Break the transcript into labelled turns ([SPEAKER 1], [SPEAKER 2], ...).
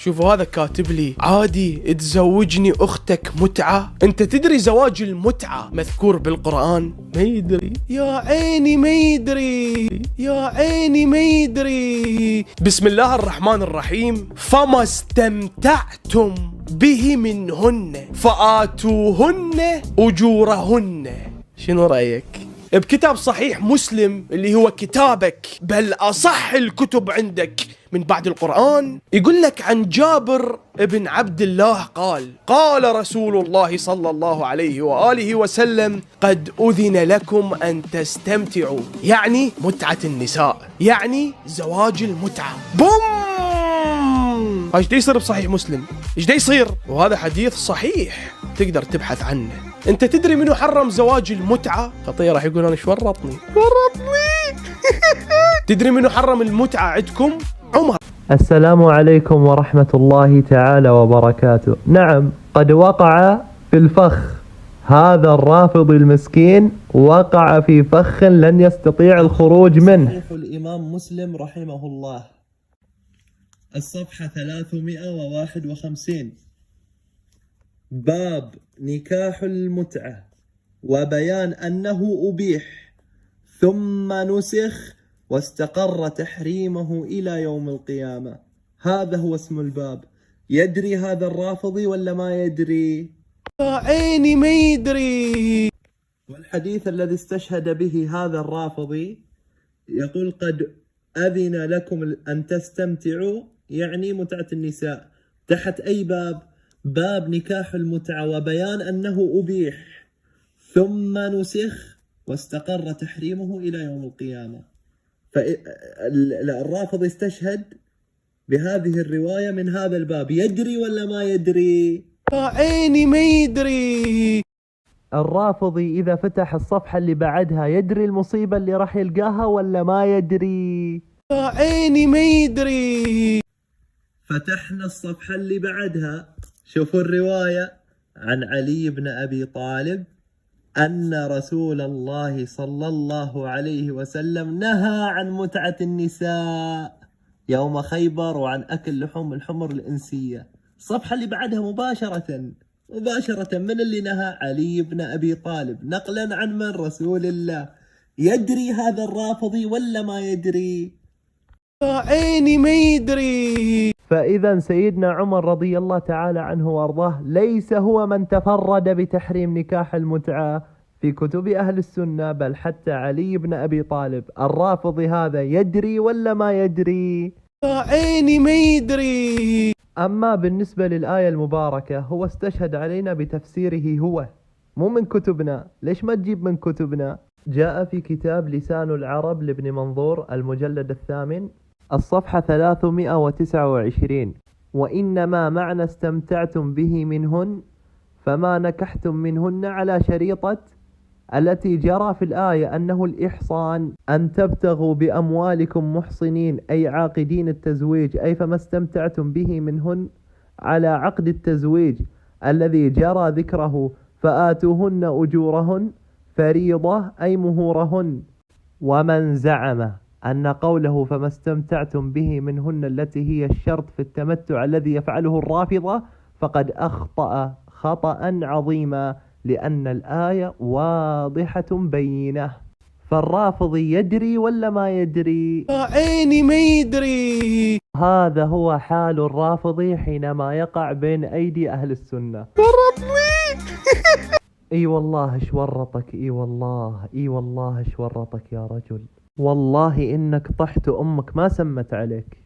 [SPEAKER 1] شوفوا هذا كاتب لي عادي تزوجني أختك متعة. أنت تدري زواج المتعة مذكور بالقرآن؟ ما يدري يا عيني، ما يدري يا عيني، ما يدري. بسم الله الرحمن الرحيم. فما استمتعتم به منهن فآتوهن أجورهن. شنو رأيك؟ بكتاب صحيح مسلم اللي هو كتابك، بل أصح الكتب عندك من بعد القرآن، يقول لك عن جابر بن عبد الله قال رسول الله صلى الله عليه وآله وسلم: قد أذن لكم أن تستمتعوا، يعني متعة النساء، يعني زواج المتعة. بوم! ايش يصير بصحيح مسلم؟ ايش يصير؟ وهذا حديث صحيح تقدر تبحث عنه. انت تدري منو حرم زواج المتعة؟ خطير راح يقول انا ايش ورطني. تدري منو حرم المتعة عندكم؟ عمر.
[SPEAKER 2] السلام عليكم ورحمة الله تعالى وبركاته. نعم، قد وقع في الفخ. هذا الرافض المسكين وقع في فخ لن يستطيع الخروج منه. صحيح الإمام مسلم رحمه الله، الصفحة 351، باب نكاح المتعة وبيان أنه أبيح ثم نسخ واستقر تحريمه إلى يوم القيامة. هذا هو اسم الباب. يدري هذا الرافضي ولا ما يدري؟
[SPEAKER 1] يا عيني ما يدري.
[SPEAKER 2] والحديث الذي استشهد به هذا الرافضي يقول: قد أذن لكم أن تستمتعوا، يعني متعة النساء. تحت أي باب؟ باب نكاح المتعة وبيان أنه أبيح ثم نسخ واستقر تحريمه إلى يوم القيامة. فالرافض استشهد بهذه الرواية من هذا الباب. يدري ولا ما يدري؟
[SPEAKER 1] يا عيني ما يدري.
[SPEAKER 2] الرافضي إذا فتح الصفحة اللي بعدها يدري المصيبة اللي راح يلقاها ولا ما يدري؟
[SPEAKER 1] يا عيني ما يدري.
[SPEAKER 2] فتحنا الصفحة اللي بعدها، شوفوا الرواية عن علي بن أبي طالب أن رسول الله صلى الله عليه وسلم نهى عن متعة النساء يوم خيبر وعن أكل لحوم الحمر الإنسية. الصفحة اللي بعدها مباشرة من اللي نهى؟ علي بن أبي طالب، نقلا عن من؟ رسول الله. يدري هذا الرافضي ولا ما يدري؟
[SPEAKER 1] يا عيني ما يدري.
[SPEAKER 2] فإذا سيدنا عمر رضي الله تعالى عنه وارضاه ليس هو من تفرد بتحريم نكاح المتعة في كتب أهل السنة، بل حتى علي بن أبي طالب. الرافضي هذا يدري ولا ما يدري؟
[SPEAKER 1] يا عيني ما يدري.
[SPEAKER 2] أما بالنسبة للآية المباركة هو استشهد علينا بتفسيره هو، مو من كتبنا. ليش ما تجيب من كتبنا؟ جاء في كتاب لسان العرب لابن منظور المجلد 8 الصفحة 329: وإنما معنى استمتعتم به منهن فما نكحتم منهن على شريطة التي جرى في الآية أنه الإحصان، أن تبتغوا بأموالكم محصنين أي عاقدين التزويج، أي فما استمتعتم به منهن على عقد التزويج الذي جرى ذكره، فآتوهن أجورهن فريضة أي مهورهن. ومن زعم أن قوله فما استمتعتم به منهن التي هي الشرط في التمتع الذي يفعله الرافضة فقد أخطأ خطأ عظيما، لأن الآية واضحة بينة. فالرافضي يدري ولا ما يدري؟
[SPEAKER 1] يا عيني ما يدري.
[SPEAKER 2] هذا هو حال الرافضي حينما يقع بين أيدي أهل السنة.
[SPEAKER 1] ورطني.
[SPEAKER 2] اي والله ايش ورطك، اي والله ايش ورطك يا رجل. والله انك طحت امك ما سمت عليك.